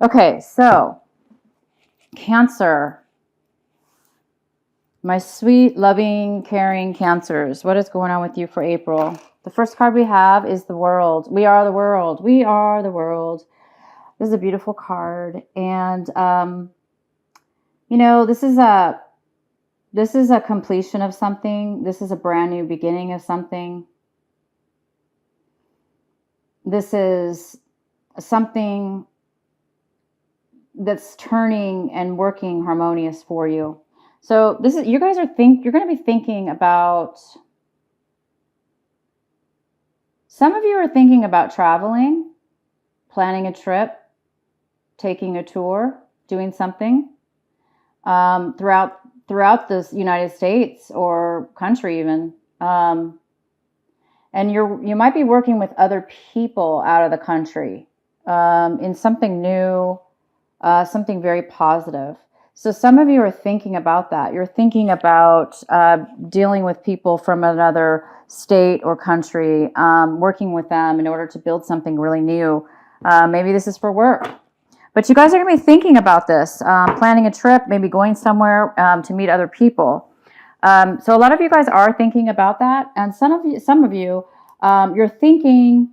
Okay, so Cancer, my sweet, loving, caring Cancers. What is going on with you for April? The first card we have is the World. We are the world. We are the world. This is a beautiful card, and this is a completion of something. This is a brand new beginning of something. This is something that's turning and working harmonious for you. So you're going to be thinking about, some of you are thinking about traveling, planning a trip, taking a tour, doing something throughout the United States or country even. And you might be working with other people out of the country in something new, something very positive. So some of you are thinking about that. You're thinking about dealing with people from another state or country, working with them in order to build something really new. Maybe this is for work. But you guys are going to be thinking about this, planning a trip, maybe going somewhere to meet other people. So a lot of you guys are thinking about that. And some of you, you're thinking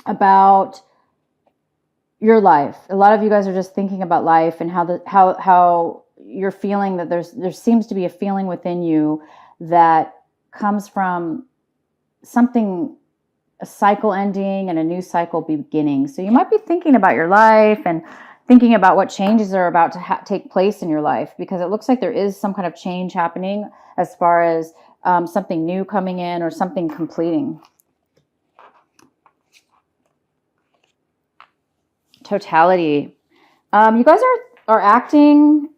about your life. A lot of you guys are just thinking about life and how you're feeling, that there seems to be a feeling within you that comes from something, a cycle ending and a new cycle beginning. So you might be thinking about your life and thinking about what changes are about to take place in your life, because it looks like there is some kind of change happening as far as something new coming in or something completing. Totality. You guys are acting,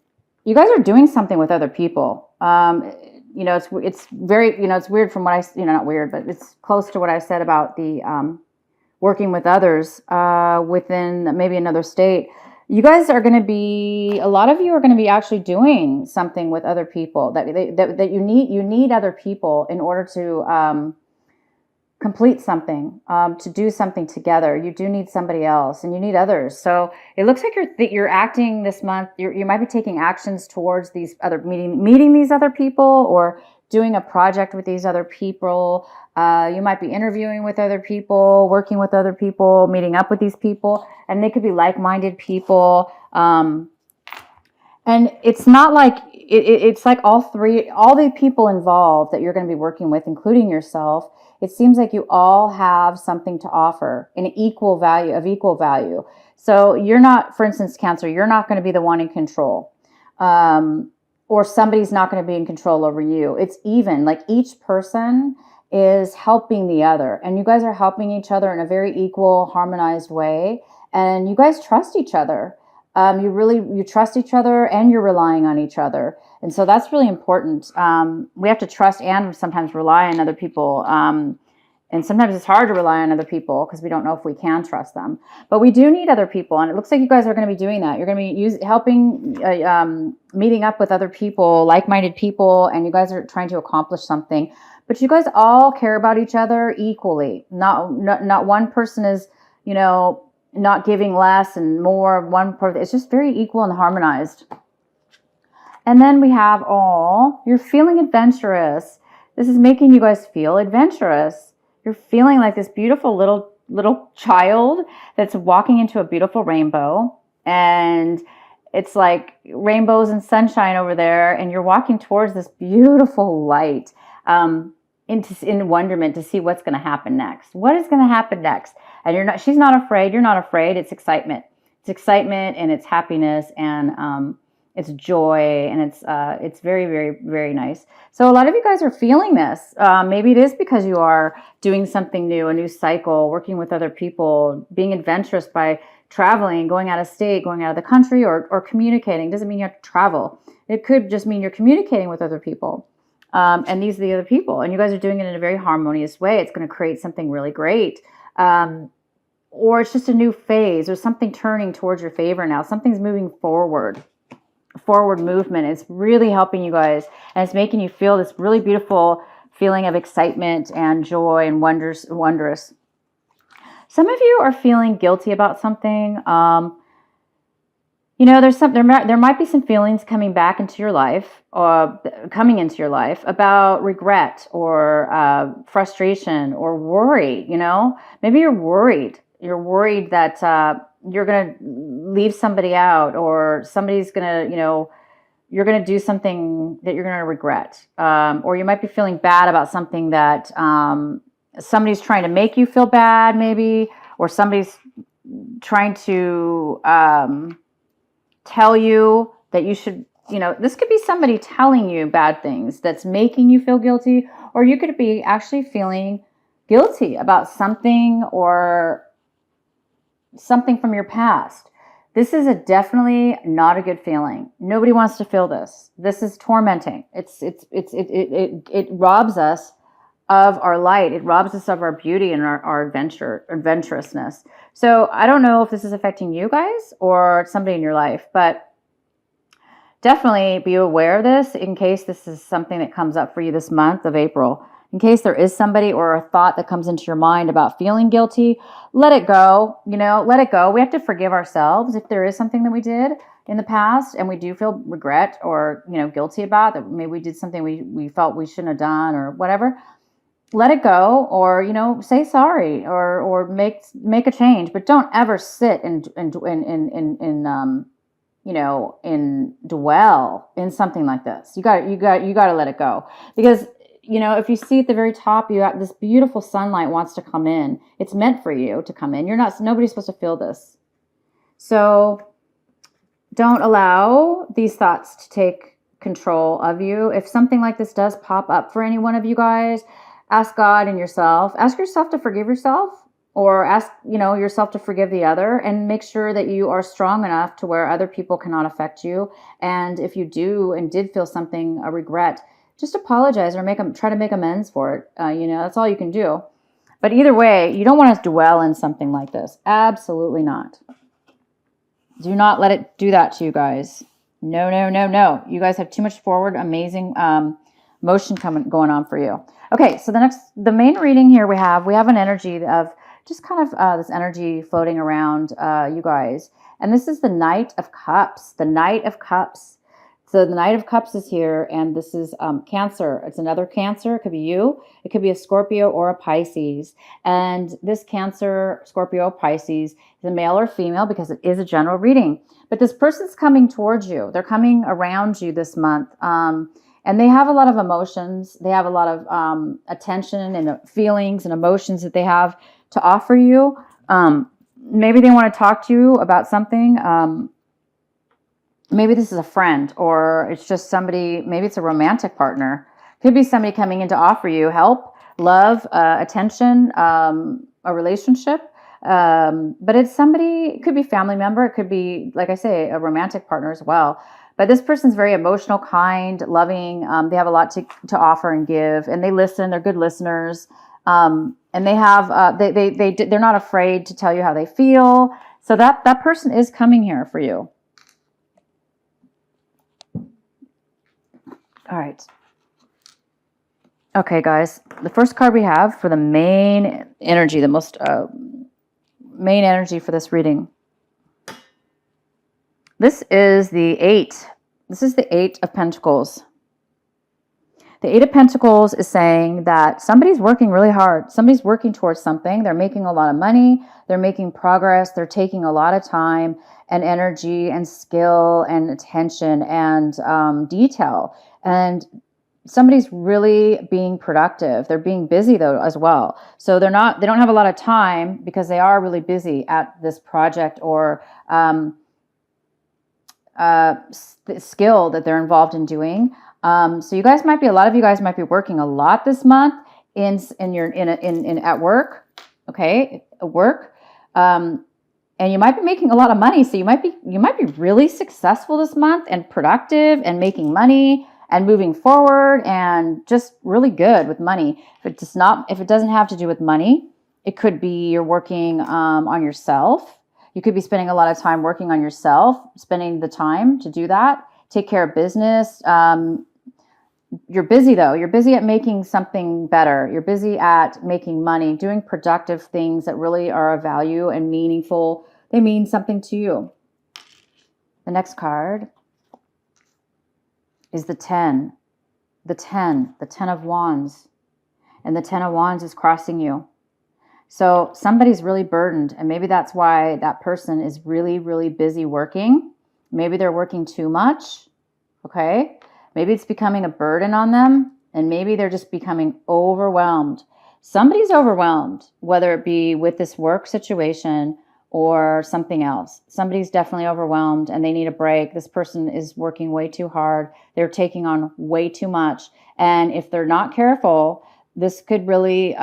you guys are doing something with other people. It's very, it's weird from what not weird, but it's close to what I said about the working with others within maybe another state. You guys are going to be, a lot of you are going to be actually doing something with other people that you need other people in order to complete something, to do something together. You do need somebody else, and you need others. So it looks like you're acting this month. You might be taking actions towards these other meeting these other people, or doing a project with these other people. You might be interviewing with other people, working with other people, meeting up with these people, and they could be like-minded people. And it's not like it's like all the people involved that you're going to be working with, including yourself. It seems like you all have something to offer in equal value. So you're not, for instance, Cancer, you're not going to be the one in control, or somebody's not going to be in control over you. It's even, like each person is helping the other, and you guys are helping each other in a very equal, harmonized way. And you guys trust each other. You trust each other, and you're relying on each other. And so that's really important. We have to trust and sometimes rely on other people. And sometimes it's hard to rely on other people because we don't know if we can trust them. But we do need other people. And it looks like you guys are going to be doing that. You're going to be helping, meeting up with other people, like-minded people, and you guys are trying to accomplish something. But you guys all care about each other equally. Not one person is, not giving less and more of one part. It's just very equal and harmonized. And then we have you're feeling adventurous. This is making you guys feel adventurous. You're feeling like this beautiful little child that's walking into a beautiful rainbow, and it's like rainbows and sunshine over there, and you're walking towards this beautiful light, in wonderment to see what's going to happen next. What is going to happen next? And she's not afraid. You're not afraid. It's excitement. It's excitement, and it's happiness, and it's joy, and it's very, very, very nice. So a lot of you guys are feeling this. Maybe it is because you are doing something new, a new cycle, working with other people, being adventurous by traveling, going out of state, going out of the country, or communicating. Doesn't mean you have to travel. It could just mean you're communicating with other people. And these are the other people, and you guys are doing it in a very harmonious way. It's going to create something really great. Or it's just a new phase, or something turning towards your favor now. Something's moving forward movement. It's really helping you guys, and it's making you feel this really beautiful feeling of excitement and joy and wondrous. Some of you are feeling guilty about something. you know, there might be some feelings coming back into your life, or coming into your life, about regret or frustration or worry. You know, maybe you're worried. You're worried that you're going to leave somebody out, or somebody's going to, you know, you're going to do something that you're going to regret, or you might be feeling bad about something that somebody's trying to make you feel bad, maybe, or somebody's trying to tell you that you should, you know, this could be somebody telling you bad things that's making you feel guilty, or you could be actually feeling guilty about something, or something from your past. This is definitely not a good feeling. Nobody wants to feel this. This is tormenting. It robs us of our light. It robs us of our beauty and our adventurousness. So I don't know if this is affecting you guys or somebody in your life, but definitely be aware of this in case this is something that comes up for you this month of April. In case there is somebody or a thought that comes into your mind about feeling guilty, let it go. You know, let it go. We have to forgive ourselves if there is something that we did in the past and we do feel regret or, you know, guilty about, that maybe we did something we felt we shouldn't have done or whatever. Let it go, or, you know, say sorry, or make a change, but don't ever sit and you know, in dwell in something like this. You got to let it go, because, you know, if you see at the very top, you got this beautiful sunlight wants to come in. It's meant for you to come in. Nobody's supposed to feel this. So don't allow these thoughts to take control of you. If something like this does pop up for any one of you guys, ask God and yourself. Ask yourself to forgive yourself, or ask, you know, yourself to forgive the other, and make sure that you are strong enough to where other people cannot affect you. And if you do and did feel something, a regret, just apologize or try to make amends for it. You know, that's all you can do. But either way, you don't want to dwell in something like this. Absolutely not. Do not let it do that to you guys. No, no, no, no. You guys have too much forward, amazing motion going on for you. Okay, so the main reading here we have an energy of just kind of this energy floating around you guys. And this is the Knight of Cups. The Knight of Cups. So the Knight of Cups is here, and this is Cancer. It's another Cancer. It could be you. It could be a Scorpio or a Pisces. And this Cancer, Scorpio, Pisces is a male or female, because it is a general reading. But this person's coming towards you. They're coming around you this month. And they have a lot of emotions. They have a lot of attention and feelings and emotions that they have to offer you. Maybe they want to talk to you about something. Maybe this is a friend, or it's just somebody, maybe it's a romantic partner. Could be somebody coming in to offer you help, love, attention, a relationship. But it's somebody, it could be family member. It could be, like I say, a romantic partner as well. But this person's very emotional, kind, loving. They have a lot to offer and give, and they listen. They're good listeners. And they have, they're not afraid to tell you how they feel. So that person is coming here for you. All right. Okay, guys. The first card we have for the main energy, the most main energy for this reading. This is the 8. This is the 8 of Pentacles. The 8 of Pentacles is saying that somebody's working really hard. Somebody's working towards something. They're making a lot of money. They're making progress. They're taking a lot of time and energy and skill and attention and detail. And somebody's really being productive. They're being busy though as well. So they don't have a lot of time, because they are really busy at this project or skill that they're involved in doing. So a lot of you guys might be working a lot this month at work. Okay, at work. And you might be making a lot of money. So you might be really successful this month and productive and making money and moving forward and just really good with money. If it doesn't have to do with money, it could be you're working on yourself. You could be spending a lot of time working on yourself, spending the time to do that, take care of business. You're busy though. You're busy at making something better. You're busy at making money, doing productive things that really are of value and meaningful. They mean something to you. The next card is the 10. The 10 of Wands. And the 10 of Wands is crossing you. So somebody's really burdened, and maybe that's why that person is really, really busy working. Maybe they're working too much, okay? Maybe it's becoming a burden on them, and maybe they're just becoming overwhelmed. Somebody's overwhelmed, whether it be with this work situation or something else. Somebody's definitely overwhelmed and they need a break. This person is working way too hard. They're taking on way too much. And if they're not careful, this could really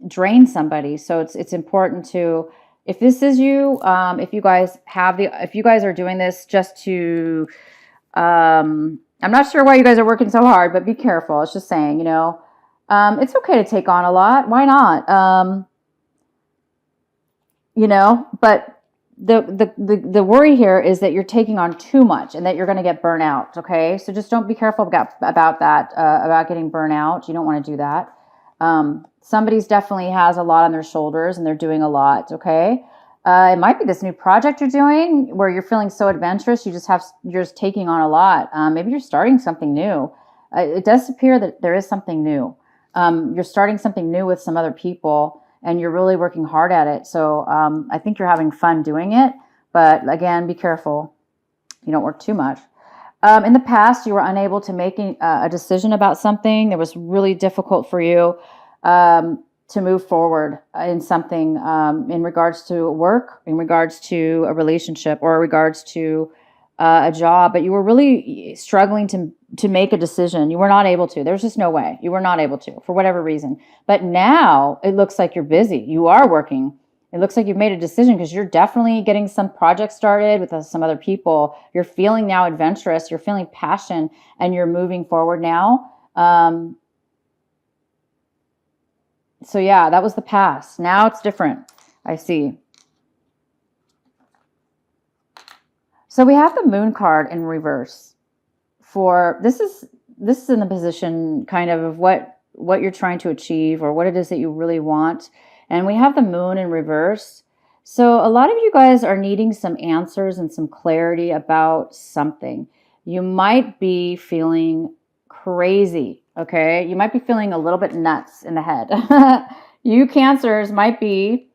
drain somebody. So it's important to, if this is you, if you guys are doing this just to, I'm not sure why you guys are working so hard, but be careful. It's just saying, it's okay to take on a lot. Why not? But the worry here is that you're taking on too much and that you're going to get burnt out. Okay. So just don't be careful about that, about getting burnt out. You don't want to do that. Somebody's definitely has a lot on their shoulders and they're doing a lot. Okay. It might be this new project you're doing where you're feeling so adventurous. You're just taking on a lot. Maybe you're starting something new. It does appear that there is something new. You're starting something new with some other people and you're really working hard at it. So, I think you're having fun doing it, but again, be careful. You don't work too much. In the past, you were unable to make a decision about something. It was really difficult for you to move forward in something in regards to work, in regards to a relationship, or in regards to a job. But you were really struggling to make a decision. You were not able to. There's just no way. You were not able to for whatever reason. But now it looks like you're busy. You are working. It looks like you've made a decision because you're definitely getting some projects started with some other people. You're feeling now adventurous. You're feeling passion and you're moving forward now. So yeah, that was the past. Now it's different. I see. So we have the Moon card in reverse. This is in the position kind of what you're trying to achieve or what it is that you really want. And we have the Moon in reverse. So a lot of you guys are needing some answers and some clarity about something. You might be feeling crazy, okay? You might be feeling a little bit nuts in the head. You Cancers might be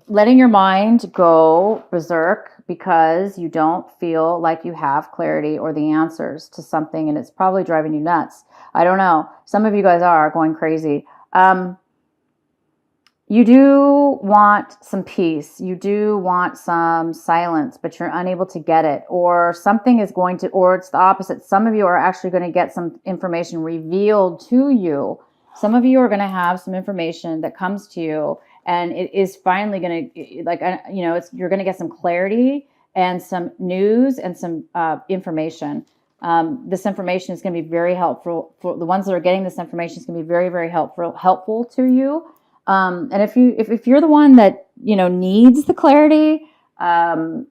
letting your mind go berserk because you don't feel like you have clarity or the answers to something, and it's probably driving you nuts. I don't know. Some of you guys are going crazy. You do want some peace. You do want some silence, but you're unable to get it. Or something is going to, or it's the opposite. Some of you are actually going to get some information revealed to you. Some of you are going to have some information that comes to you, and it is finally going to, you're going to get some clarity and some news and some information. This information is going to be very helpful for the ones that are getting this information. Is going to be very, very helpful to you. And if you're the one that, needs the clarity, and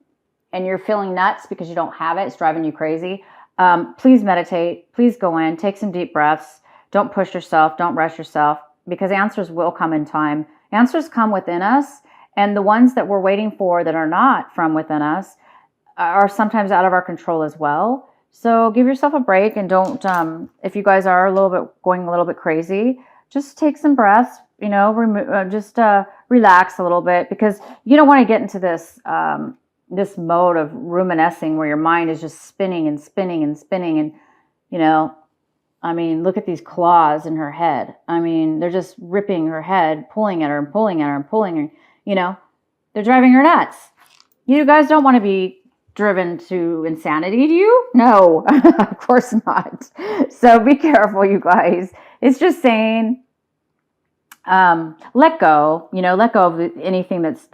you're feeling nuts because you don't have it, it's driving you crazy. Please meditate, please go in, take some deep breaths. Don't push yourself. Don't rush yourself because answers will come in time. Answers come within us. And the ones that we're waiting for that are not from within us are sometimes out of our control as well. So give yourself a break and don't, if you guys are going a little bit crazy, just take some breaths, relax a little bit because you don't want to get into this mode of ruminating where your mind is just spinning and spinning and spinning. And, look at these claws in her head. They're just ripping her head, pulling at her and pulling at her and pulling her, they're driving her nuts. You guys don't want to be driven to insanity, do you? No, of course not. So be careful, you guys. It's just saying, let go of anything that's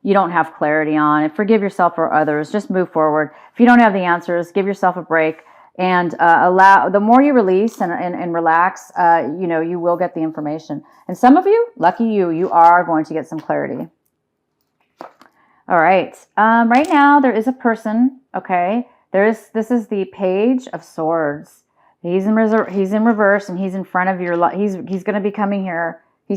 you don't have clarity on, and forgive yourself or others. Just move forward. If you don't have the answers, give yourself a break and the more you release and relax, you will get the information. And some of you, lucky you are going to get some clarity. All right. Right now there is a person. Okay. This is the Page of Swords. He's in reverse and he's in front of your life. He's going to be coming here. He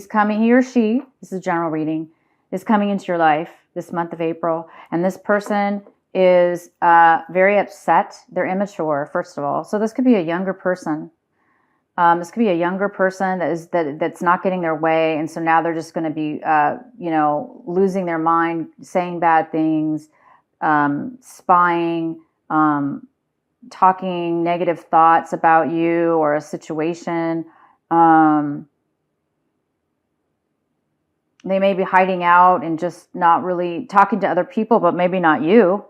or she, this is a general reading, is coming into your life. this month of April. And this person is very upset. They're immature, first of all. So this could be a younger person. This could be a younger person that's not getting their way. And so now they're just going to be, losing their mind, saying bad things, spying, talking negative thoughts about you or a situation. They may be hiding out and just not really talking to other people, but maybe not you,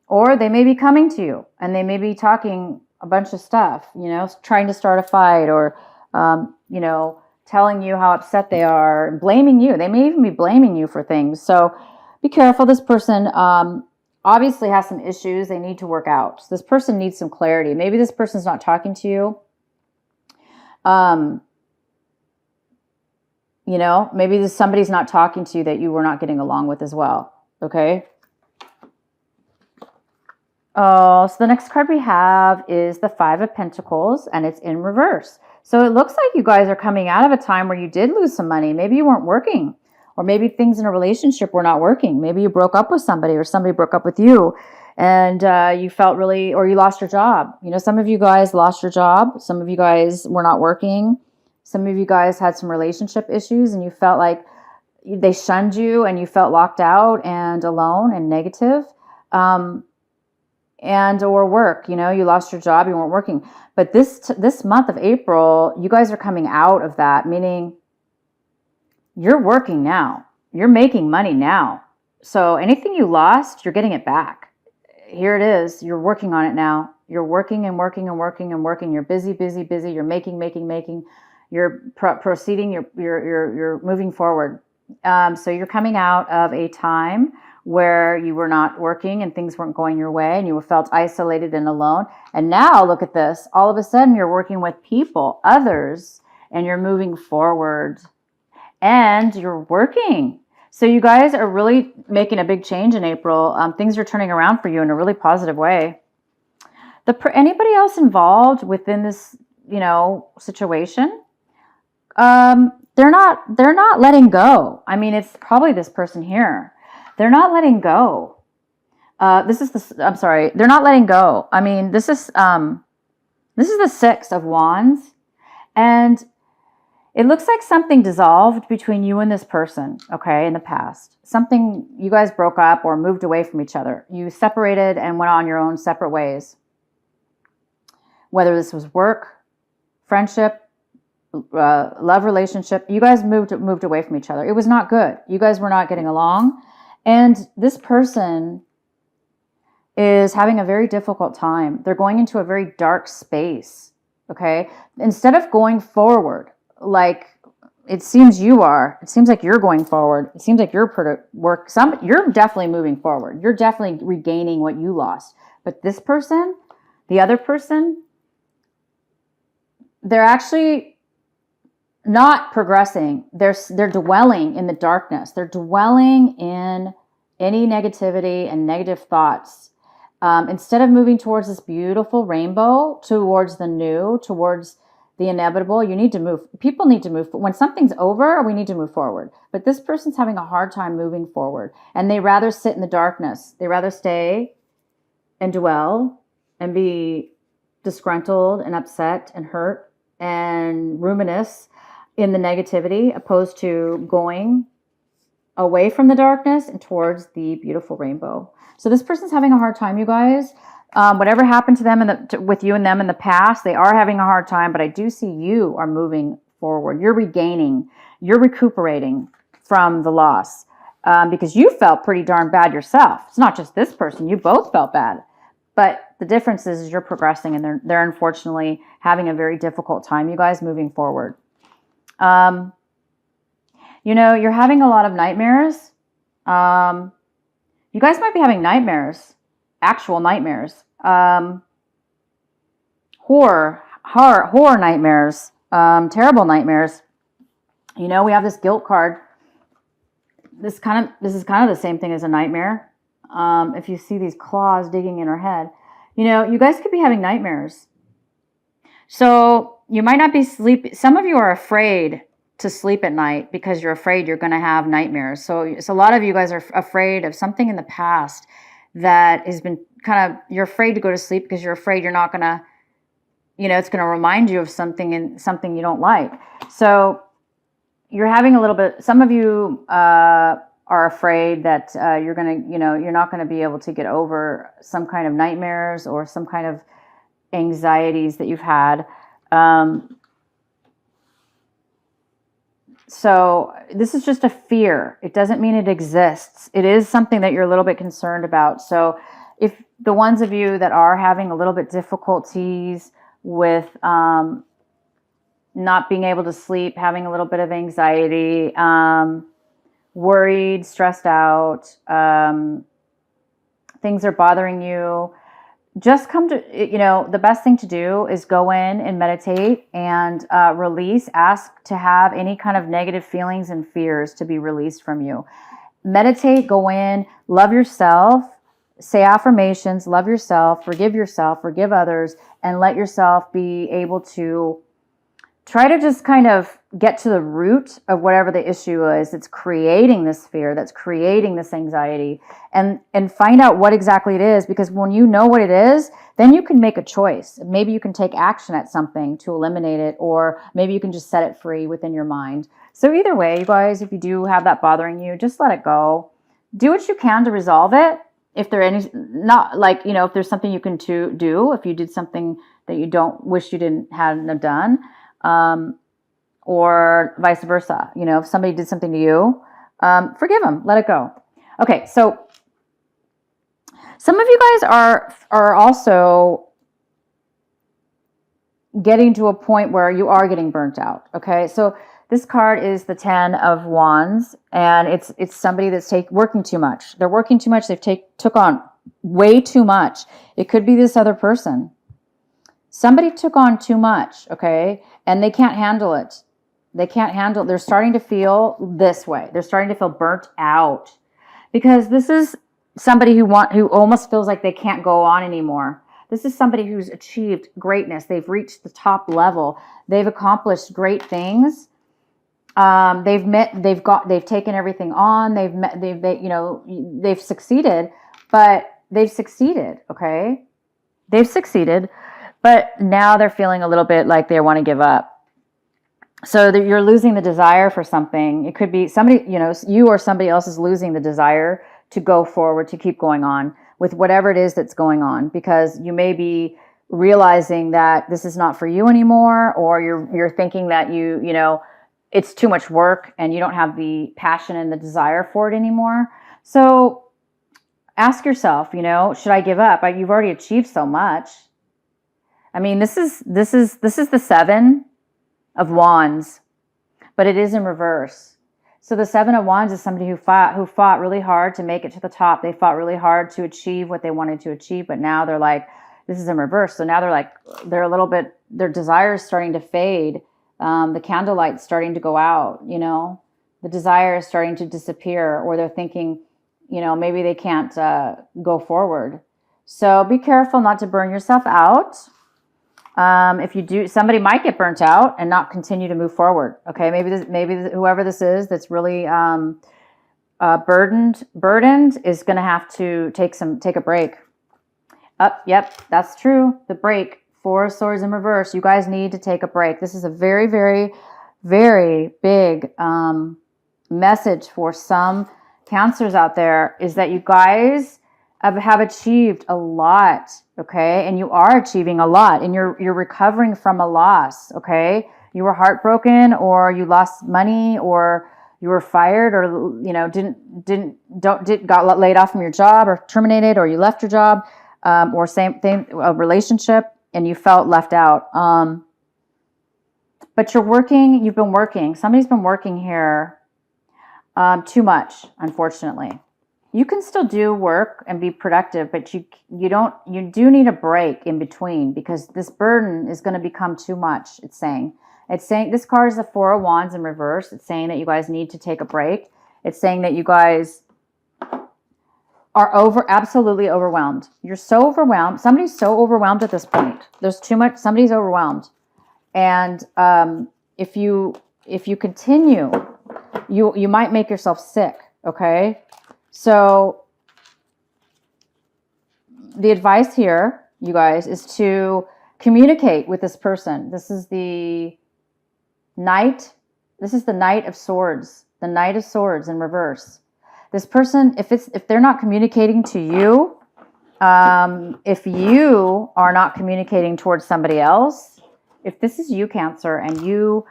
or they may be coming to you and they may be talking a bunch of stuff, trying to start a fight or, telling you how upset they are and blaming you. They may even be blaming you for things. So be careful. This person, obviously has some issues they need to work out. So this person needs some clarity. Maybe this person's not talking to you. Maybe somebody's not talking to you that you were not getting along with as well. Okay. Oh, so the next card we have is the Five of Pentacles, and it's in reverse. So it looks like you guys are coming out of a time where you did lose some money. Maybe you weren't working, or maybe things in a relationship were not working. Maybe you broke up with somebody or somebody broke up with you, and you felt really, or you lost your job. Some of you guys lost your job. Some of you guys were not working. Some of you guys had some relationship issues and you felt like they shunned you and you felt locked out and alone and negative. And or work, you lost your job, you weren't working. But this month of April, you guys are coming out of that, meaning you're working now. You're making money now. So anything you lost, you're getting it back. Here it is. You're working on it now. You're working and working and working and working. You're busy, busy, busy. You're making. You're proceeding. You're moving forward. So you're coming out of a time where you were not working and things weren't going your way and you felt isolated and alone. And now look at this. All of a sudden you're working with people, others, and you're moving forward and you're working. So you guys are really making a big change in April. Things are turning around for you in a really positive way. Anybody else involved within this, situation? They're not letting go. I mean, it's probably this person here. They're not letting go. They're not letting go. I mean, this is the Six of Wands, and it looks like something dissolved between you and this person, okay, in the past. Something, you guys broke up or moved away from each other. You separated and went on your own separate ways. Whether this was work, friendship, love relationship, you guys moved away from each other. It was not good. You guys were not getting along. And this person is having a very difficult time. They're going into a very dark space, okay? Instead of going forward, like it seems like you're going forward. It seems like you're you're definitely moving forward. You're definitely regaining what you lost. But this person, the other person, they're actually not progressing. They're dwelling in the darkness. They're dwelling in any negativity and negative thoughts. Instead of moving towards this beautiful rainbow, towards the new, towards the inevitable, you need to move. People need to move. When something's over, we need to move forward. But this person's having a hard time moving forward, and they rather sit in the darkness. They rather stay and dwell and be disgruntled and upset and hurt and ruminous in the negativity, opposed to going away from the darkness and towards the beautiful rainbow. So this person's having a hard time, you guys. Whatever happened to them with you and them in the past, they are having a hard time, but I do see you are moving forward. You're regaining, you're recuperating from the loss, because you felt pretty darn bad yourself. It's not just this person. You both felt bad. But the difference is you're progressing, and they're unfortunately having a very difficult time, you guys, moving forward. You're having a lot of nightmares. You guys might be having nightmares, actual nightmares, horror nightmares, terrible nightmares. We have this guilt card. This is kind of the same thing as a nightmare. If you see these claws digging in her head, you guys could be having nightmares. So you might not be sleeping. Some of you are afraid to sleep at night because you're afraid you're going to have nightmares. So a lot of you guys are afraid of something in the past that has been kind of, you're afraid to go to sleep because you're afraid you're not going to, it's going to remind you of something and something you don't like. So you're having a little bit, some of you are afraid that you're going to, you're not going to be able to get over some kind of nightmares or some kind of anxieties that you've had. So this is just a fear. It doesn't mean it exists. It is something that you're a little bit concerned about. So if the ones of you that are having a little bit difficulties with not being able to sleep, having a little bit of anxiety, worried, stressed out, things are bothering you, just come to, the best thing to do is go in and meditate and release, ask to have any kind of negative feelings and fears to be released from you. Meditate, go in, love yourself, say affirmations, love yourself, forgive others, and let yourself be able to try to just kind of get to the root of whatever the issue is that's creating this fear, that's creating this anxiety, and find out what exactly it is. Because when you know what it is, then you can make a choice. Maybe you can take action at something to eliminate it, or maybe you can just set it free within your mind. So either way, you guys, if you do have that bothering you, just let it go. Do what you can to resolve it. If there any, not like, if there's something you can do, if you did something that you don't wish you hadn't have done, or vice versa. If somebody did something to you, forgive them, let it go. Okay. So some of you guys are also getting to a point where you are getting burnt out. Okay. So this card is the 10 of Wands, and it's somebody that's working too much. They're working too much. They've took on way too much. It could be this other person. Somebody took on too much, okay? And they can't handle it. They're starting to feel this way. They're starting to feel burnt out because this is somebody who almost feels like they can't go on anymore. This is somebody who's achieved greatness. They've reached the top level. They've accomplished great things. They've taken everything on. They've succeeded, but they've succeeded, okay? They've succeeded. But now they're feeling a little bit like they want to give up. So you're losing the desire for something. It could be somebody, you or somebody else is losing the desire to go forward, to keep going on with whatever it is that's going on, because you may be realizing that this is not for you anymore, or you're thinking that it's too much work and you don't have the passion and the desire for it anymore. So ask yourself, should I give up? You've already achieved so much. I mean, this is the 7 of Wands, but it is in reverse. So the 7 of Wands is somebody who fought really hard to make it to the top. They fought really hard to achieve what they wanted to achieve, but now they're like, this is in reverse. So now they're a little bit, their desire is starting to fade. The candlelight's starting to go out, the desire is starting to disappear, or they're thinking, maybe they can't go forward. So be careful not to burn yourself out. If you do, somebody might get burnt out and not continue to move forward. Okay. Maybe whoever this is that's really, burdened is going to have to take a break. Yep. That's true. The break. 4 of Swords in reverse. You guys need to take a break. This is a very, very, very big, message for some Cancers out there, is that you guys have achieved a lot, okay? And you are achieving a lot, and you're recovering from a loss, okay? You were heartbroken, or you lost money, or you were fired, or got laid off from your job, or terminated, or you left your job, or same thing, a relationship, and you felt left out. But you've been working. Somebody's been working here too much, unfortunately. You can still do work and be productive, but you do need a break in between, because this burden is going to become too much. It's saying this card is the 4 of Wands in reverse. It's saying that you guys need to take a break. It's saying that you guys are absolutely overwhelmed. You're so overwhelmed. Somebody's so overwhelmed at this point. There's too much. Somebody's overwhelmed. And if you if you continue, you might make yourself sick, okay? So the advice here, you guys, is to communicate with this person. This is the Knight. This is the Knight of Swords. The Knight of Swords in reverse. This person, if they're not communicating to you, if you are not communicating towards somebody else, if this is you, Cancer, and you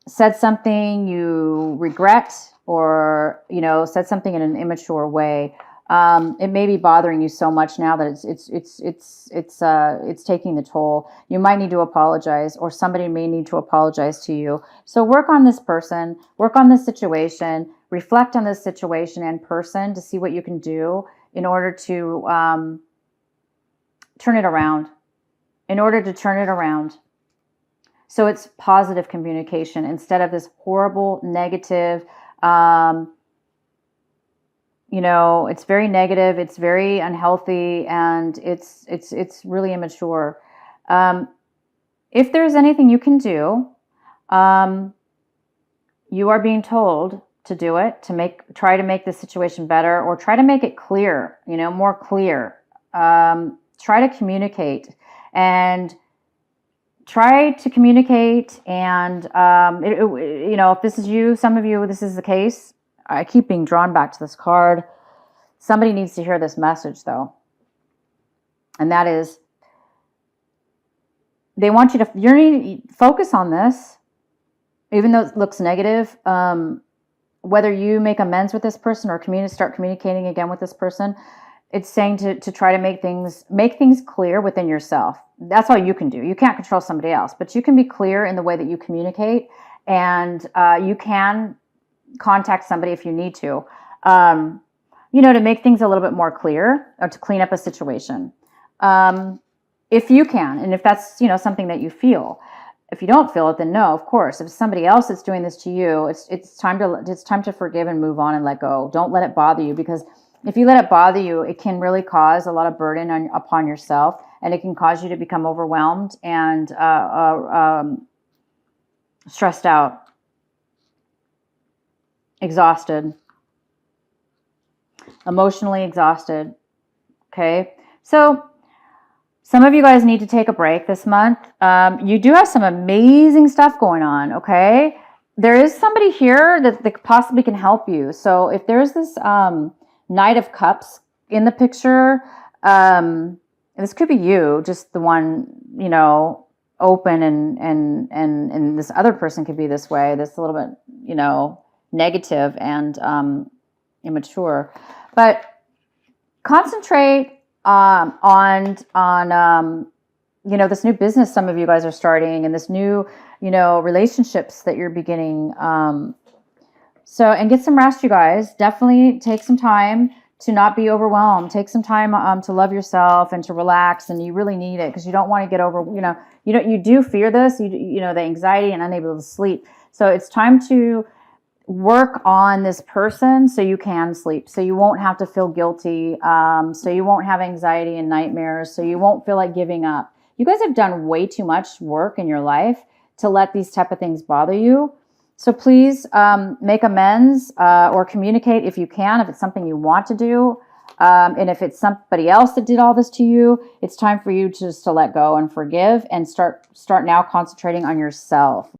said something you regret, or said something in an immature way, it may be bothering you so much now that it's taking the toll. You might need to apologize, or somebody may need to apologize to you. So work on this person, work on this situation, reflect on this situation and person to see what you can do in order to turn it around. So it's positive communication instead of this horrible, negative, it's very negative, it's very unhealthy, and it's really immature. If there's anything you can do, you are being told to do it, try to make the situation better, or try to make it clear, more clear. Try to communicate, and if this is you, some of you, this is the case. I keep being drawn back to this card. Somebody needs to hear this message, though. And that is, they want you to focus on this, even though it looks negative. Whether you make amends with this person or start communicating again with this person, it's saying to try to make things clear within yourself. That's all you can do. You can't control somebody else, but you can be clear in the way that you communicate, and you can contact somebody if you need to make things a little bit more clear, or to clean up a situation. If you can, and if that's, something that you feel. If you don't feel it, then no, of course. If somebody else is doing this to you, it's time to forgive and move on and let go. Don't let it bother you, because if you let it bother you, it can really cause a lot of burden upon yourself, and it can cause you to become overwhelmed and stressed out, exhausted, emotionally exhausted. Okay, so some of you guys need to take a break this month. You do have some amazing stuff going on. Okay, there is somebody here that possibly can help you. So if there's this Knight of Cups in the picture, this could be you, just the one, open, and this other person could be this way, this a little bit, negative and immature. But concentrate on this new business some of you guys are starting, and this new, relationships that you're beginning. And get some rest, you guys. Definitely take some time to not be overwhelmed. Take some time to love yourself and to relax, and you really need it, because you don't want to get over, you do fear this, the anxiety and unable to sleep. So it's time to work on this person so you can sleep, so you won't have to feel guilty, so you won't have anxiety and nightmares, so you won't feel like giving up. You guys have done way too much work in your life to let these type of things bother you. So please make amends or communicate if you can, if it's something you want to do. And if it's somebody else that did all this to you, it's time for you just to let go and forgive, and start now concentrating on yourself.